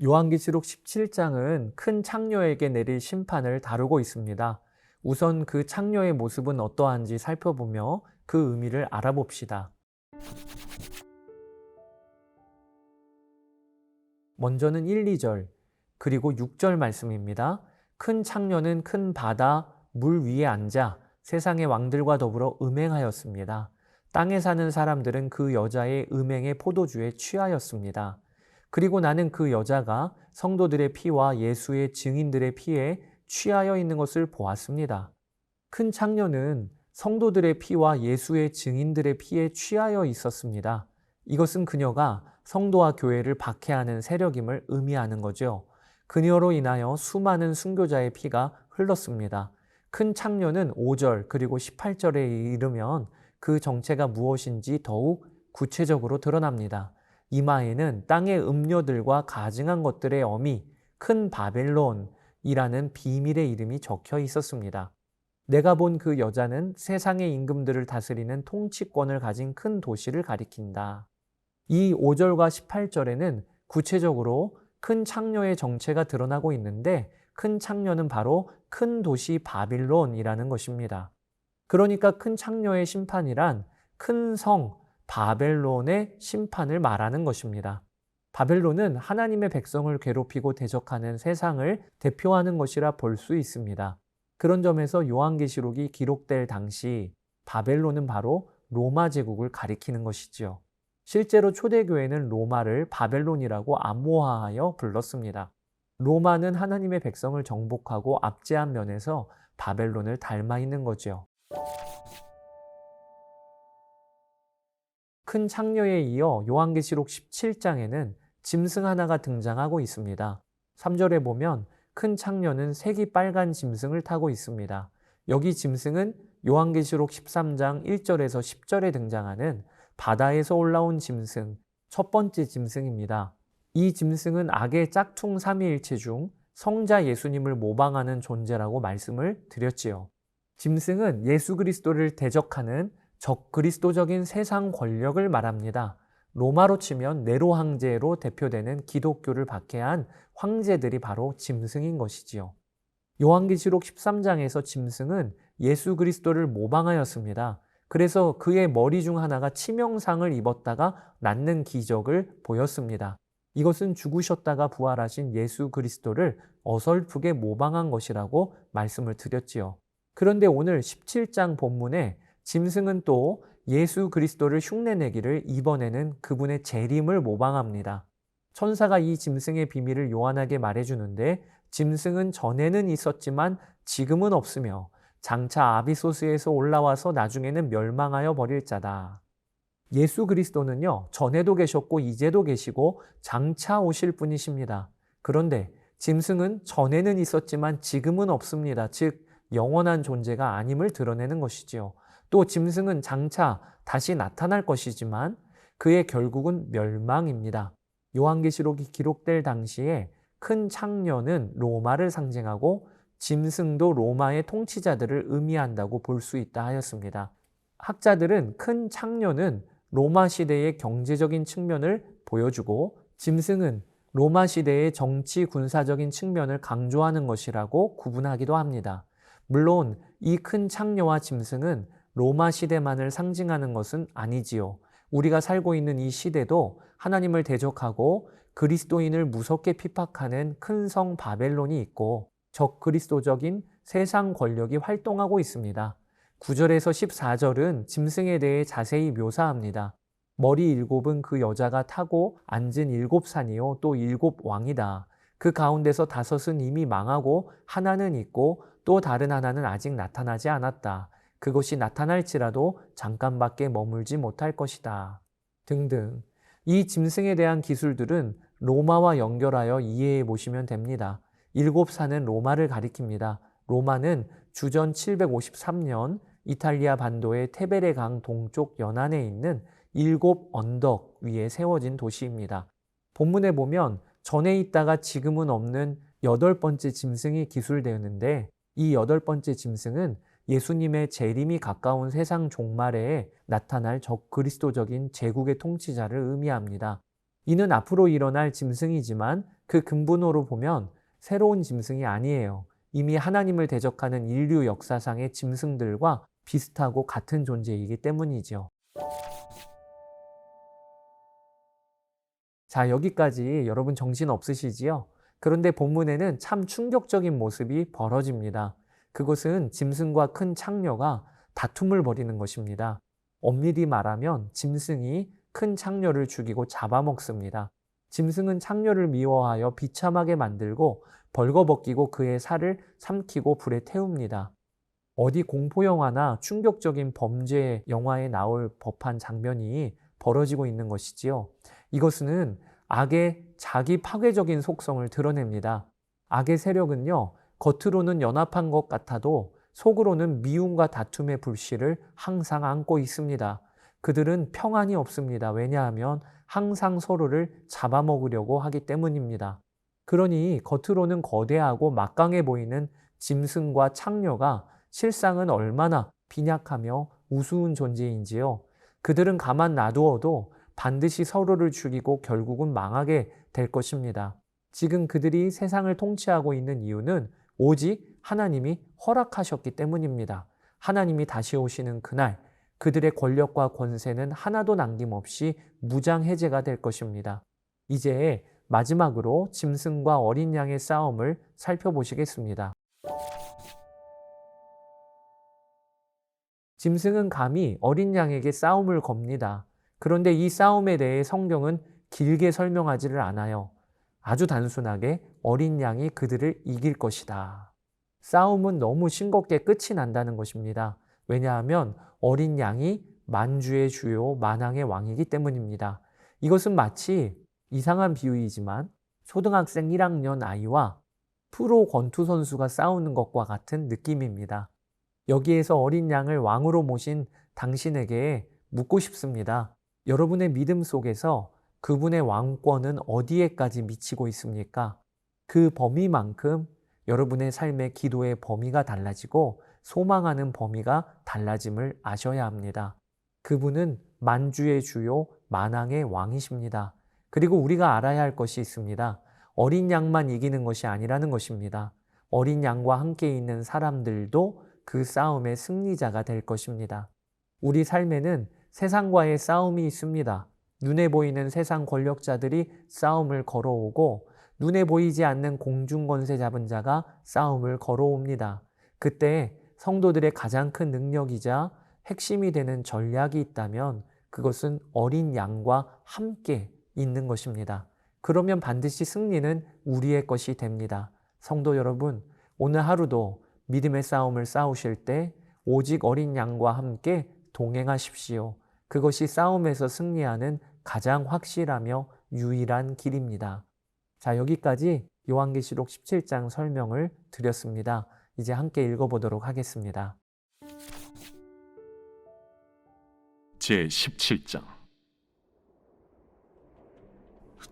요한계시록 17장은 큰 창녀에게 내릴 심판을 다루고 있습니다. 우선 그 창녀의 모습은 어떠한지 살펴보며 그 의미를 알아봅시다. 먼저는 1, 2절, 그리고 6절 말씀입니다. 큰 창녀는 큰 바다, 물 위에 앉아 세상의 왕들과 더불어 음행하였습니다. 땅에 사는 사람들은 그 여자의 음행의 포도주에 취하였습니다. 그리고 나는 그 여자가 성도들의 피와 예수의 증인들의 피에 취하여 있는 것을 보았습니다. 큰 창녀는 성도들의 피와 예수의 증인들의 피에 취하여 있었습니다. 이것은 그녀가 성도와 교회를 박해하는 세력임을 의미하는 거죠. 그녀로 인하여 수많은 순교자의 피가 흘렀습니다. 큰 창녀는 5절 그리고 18절에 이르면 그 정체가 무엇인지 더욱 구체적으로 드러납니다. 이마에는 땅의 음료들과 가증한 것들의 어미, 큰 바벨론이라는 비밀의 이름이 적혀 있었습니다. 내가 본 그 여자는 세상의 임금들을 다스리는 통치권을 가진 큰 도시를 가리킨다. 이 5절과 18절에는 구체적으로 큰 창녀의 정체가 드러나고 있는데 큰 창녀는 바로 큰 도시 바빌론이라는 것입니다. 그러니까 큰 창녀의 심판이란 큰 성 바벨론의 심판을 말하는 것입니다. 바벨론은 하나님의 백성을 괴롭히고 대적하는 세상을 대표하는 것이라 볼 수 있습니다. 그런 점에서 요한계시록이 기록될 당시 바벨론은 바로 로마 제국을 가리키는 것이지요. 실제로 초대교회는 로마를 바벨론이라고 암호화하여 불렀습니다. 로마는 하나님의 백성을 정복하고 압제한 면에서 바벨론을 닮아 있는 거죠. 큰 창녀에 이어 요한계시록 17장에는 짐승 하나가 등장하고 있습니다. 3절에 보면 큰 창녀는 색이 빨간 짐승을 타고 있습니다. 여기 짐승은 요한계시록 13장 1절에서 10절에 등장하는 바다에서 올라온 짐승, 첫 번째 짐승입니다. 이 짐승은 악의 짝퉁 삼위일체 중 성자 예수님을 모방하는 존재라고 말씀을 드렸지요. 짐승은 예수 그리스도를 대적하는 적그리스도적인 세상 권력을 말합니다. 로마로 치면 네로 황제로 대표되는 기독교를 박해한 황제들이 바로 짐승인 것이지요. 요한계시록 13장에서 짐승은 예수 그리스도를 모방하였습니다. 그래서 그의 머리 중 하나가 치명상을 입었다가 낫는 기적을 보였습니다. 이것은 죽으셨다가 부활하신 예수 그리스도를 어설프게 모방한 것이라고 말씀을 드렸지요. 그런데 오늘 17장 본문에 짐승은 또 예수 그리스도를 흉내내기를 이번에는 그분의 재림을 모방합니다. 천사가 이 짐승의 비밀을 요한에게 말해주는데 짐승은 전에는 있었지만 지금은 없으며 장차 아비소스에서 올라와서 나중에는 멸망하여 버릴 자다. 예수 그리스도는요, 전에도 계셨고 이제도 계시고 장차 오실 분이십니다. 그런데 짐승은 전에는 있었지만 지금은 없습니다. 즉 영원한 존재가 아님을 드러내는 것이지요. 또 짐승은 장차 다시 나타날 것이지만 그의 결국은 멸망입니다. 요한계시록이 기록될 당시에 큰 창녀는 로마를 상징하고 짐승도 로마의 통치자들을 의미한다고 볼 수 있다 하였습니다. 학자들은 큰 창녀는 로마 시대의 경제적인 측면을 보여주고 짐승은 로마 시대의 정치 군사적인 측면을 강조하는 것이라고 구분하기도 합니다. 물론 이 큰 창녀와 짐승은 로마 시대만을 상징하는 것은 아니지요. 우리가 살고 있는 이 시대도 하나님을 대적하고 그리스도인을 무섭게 핍박하는 큰 성 바벨론이 있고 적그리스도적인 세상 권력이 활동하고 있습니다. 9절에서 14절은 짐승에 대해 자세히 묘사합니다. 머리 7은 그 여자가 타고 앉은 7산이요 또 7왕이다. 그 가운데서 5은 이미 망하고 하나는 있고 또 다른 하나는 아직 나타나지 않았다. 그것이 나타날지라도 잠깐밖에 머물지 못할 것이다. 등등. 이 짐승에 대한 기술들은 로마와 연결하여 이해해 보시면 됩니다. 7산은 로마를 가리킵니다. 로마는 주전 753년 이탈리아 반도의 테베레 강 동쪽 연안에 있는 7 언덕 위에 세워진 도시입니다. 본문에 보면 전에 있다가 지금은 없는 8번째 짐승이 기술되었는데 이 8번째 짐승은 예수님의 재림이 가까운 세상 종말에 나타날 적그리스도적인 제국의 통치자를 의미합니다. 이는 앞으로 일어날 짐승이지만 그 근본으로 보면 새로운 짐승이 아니에요. 이미 하나님을 대적하는 인류 역사상의 짐승들과 비슷하고 같은 존재이기 때문이죠. 자, 여기까지 여러분 정신 없으시지요? 그런데 본문에는 참 충격적인 모습이 벌어집니다. 그것은 짐승과 큰 창녀가 다툼을 벌이는 것입니다. 엄밀히 말하면 짐승이 큰 창녀를 죽이고 잡아먹습니다. 짐승은 창녀를 미워하여 비참하게 만들고 벌거벗기고 그의 살을 삼키고 불에 태웁니다. 어디 공포영화나 충격적인 범죄 영화에 나올 법한 장면이 벌어지고 있는 것이지요. 이것은 악의 자기 파괴적인 속성을 드러냅니다. 악의 세력은요, 겉으로는 연합한 것 같아도 속으로는 미움과 다툼의 불씨를 항상 안고 있습니다. 그들은 평안이 없습니다. 왜냐하면 항상 서로를 잡아먹으려고 하기 때문입니다. 그러니 겉으로는 거대하고 막강해 보이는 짐승과 창녀가 실상은 얼마나 빈약하며 우스운 존재인지요. 그들은 가만 놔두어도 반드시 서로를 죽이고 결국은 망하게 될 것입니다. 지금 그들이 세상을 통치하고 있는 이유는 오직 하나님이 허락하셨기 때문입니다. 하나님이 다시 오시는 그날 그들의 권력과 권세는 하나도 남김없이 무장해제가 될 것입니다. 이제 마지막으로 짐승과 어린 양의 싸움을 살펴보시겠습니다. 짐승은 감히 어린 양에게 싸움을 겁니다. 그런데 이 싸움에 대해 성경은 길게 설명하지를 않아요. 아주 단순하게 어린 양이 그들을 이길 것이다. 싸움은 너무 싱겁게 끝이 난다는 것입니다. 왜냐하면 어린 양이 만주의 주요 만왕의 왕이기 때문입니다. 이것은 마치 이상한 비유이지만 초등학생 1학년 아이와 프로 권투 선수가 싸우는 것과 같은 느낌입니다. 여기에서 어린 양을 왕으로 모신 당신에게 묻고 싶습니다. 여러분의 믿음 속에서 그분의 왕권은 어디에까지 미치고 있습니까? 그 범위만큼 여러분의 삶의 기도의 범위가 달라지고 소망하는 범위가 달라짐을 아셔야 합니다. 그분은 만주의 주요 만왕의 왕이십니다. 그리고 우리가 알아야 할 것이 있습니다. 어린 양만 이기는 것이 아니라는 것입니다. 어린 양과 함께 있는 사람들도 그 싸움의 승리자가 될 것입니다. 우리 삶에는 세상과의 싸움이 있습니다. 눈에 보이는 세상 권력자들이 싸움을 걸어오고 눈에 보이지 않는 공중권세 잡은 자가 싸움을 걸어옵니다. 그때 성도들의 가장 큰 능력이자 핵심이 되는 전략이 있다면 그것은 어린 양과 함께 있는 것입니다. 그러면 반드시 승리는 우리의 것이 됩니다. 성도 여러분, 오늘 하루도 믿음의 싸움을 싸우실 때 오직 어린 양과 함께 동행하십시오. 그것이 싸움에서 승리하는 가장 확실하며 유일한 길입니다. 자, 여기까지 요한계시록 17장 설명을 드렸습니다. 이제 함께 읽어보도록 하겠습니다. 제17장.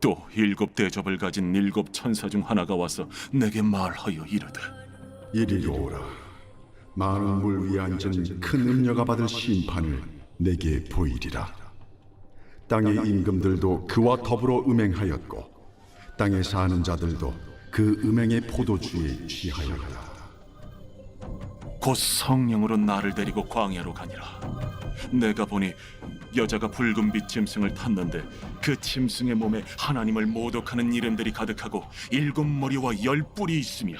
또 7 대접을 가진 7 천사 중 하나가 와서 내게 말하여 이르되, 이리로 오라. 많은 물 위에 앉은 큰 음녀가 받을 심판을 내게 보이리라. 땅의 임금들도 그와 더불어 음행하였고 땅에 사는 자들도 그 음행의 포도주에 취하였다. 곧 성령으로 나를 데리고 광야로 가니라. 내가 보니 여자가 붉은빛 짐승을 탔는데 그 짐승의 몸에 하나님을 모독하는 이름들이 가득하고 7 머리와 10 뿔이 있으며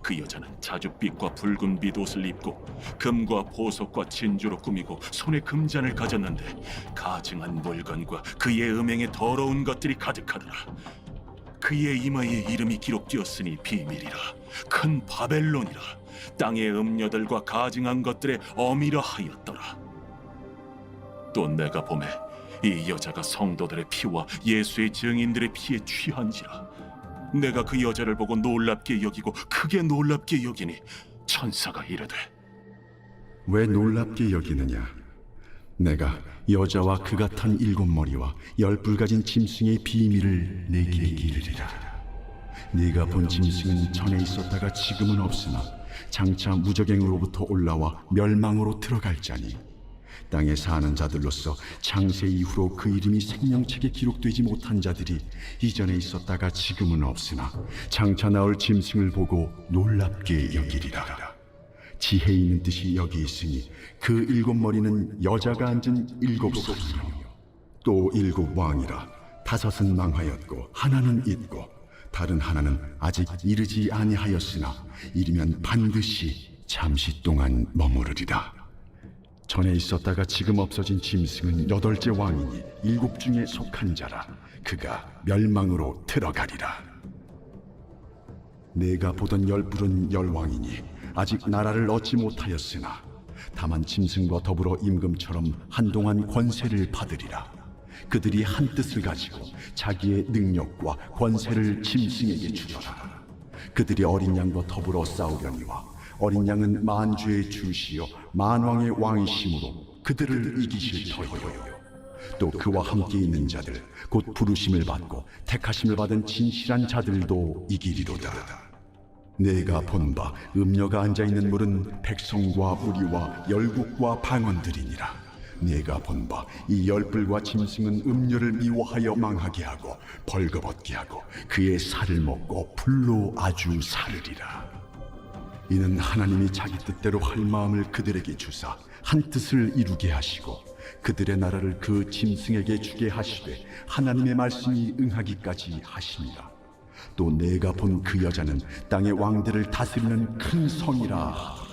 그 여자는 자줏빛과 붉은빛 옷을 입고 금과 보석과 진주로 꾸미고 손에 금잔을 가졌는데 가증한 물건과 그의 음행에 더러운 것들이 가득하더라. 그의 이마에 이름이 기록되었으니 비밀이라, 큰 바벨론이라, 땅의 음녀들과 가증한 것들의 어미라 하였더라. 또 내가 보매 이 여자가 성도들의 피와 예수의 증인들의 피에 취한지라. 내가 그 여자를 보고 놀랍게 여기고 크게 놀랍게 여기니 천사가 이르되, 왜 놀랍게 여기느냐? 내가 여자와 그가 탄 7 머리와 10 뿔 가진 짐승의 비밀을 내게 이르리라. 네가 본 짐승은 전에 있었다가 지금은 없으나 장차 무적행으로부터 올라와 멸망으로 들어갈 자니 땅에 사는 자들로서 창세 이후로 그 이름이 생명책에 기록되지 못한 자들이 이전에 있었다가 지금은 없으나 장차 나올 짐승을 보고 놀랍게 여기리라. 지혜 있는 뜻이 여기 있으니 그 7머리는 여자가 앉은 7소이며 또 7왕이라. 5은 망하였고 하나는 있고 다른 하나는 아직 이르지 아니하였으나 이르면 반드시 잠시 동안 머무르리라. 전에 있었다가 지금 없어진 짐승은 8째 왕이니 7 중에 속한 자라. 그가 멸망으로 들어가리라. 내가 보던 10뿔은 10왕이니 아직 나라를 얻지 못하였으나 다만 짐승과 더불어 임금처럼 한동안 권세를 받으리라. 그들이 한 뜻을 가지고 자기의 능력과 권세를 짐승에게 주더라. 그들이 어린 양과 더불어 싸우려니와 어린 양은 만주의 주시요 만왕의 왕이심으로 그들을 이기실 터이요. 또 그와 함께 있는 자들 곧 부르심을 받고 택하심을 받은 진실한 자들도 이기리로다. 내가 본 바 음녀가 앉아있는 물은 백성과 무리와 열국과 방언들이니라. 내가 본 바 이 10뿔과 짐승은 음녀를 미워하여 망하게 하고 벌거벗게 하고 그의 살을 먹고 불로 아주 사르리라. 이는 하나님이 자기 뜻대로 할 마음을 그들에게 주사 한 뜻을 이루게 하시고 그들의 나라를 그 짐승에게 주게 하시되 하나님의 말씀이 응하기까지 하십니다. 또 내가 본 그 여자는 땅의 왕들을 다스리는 큰 성이라 하더라.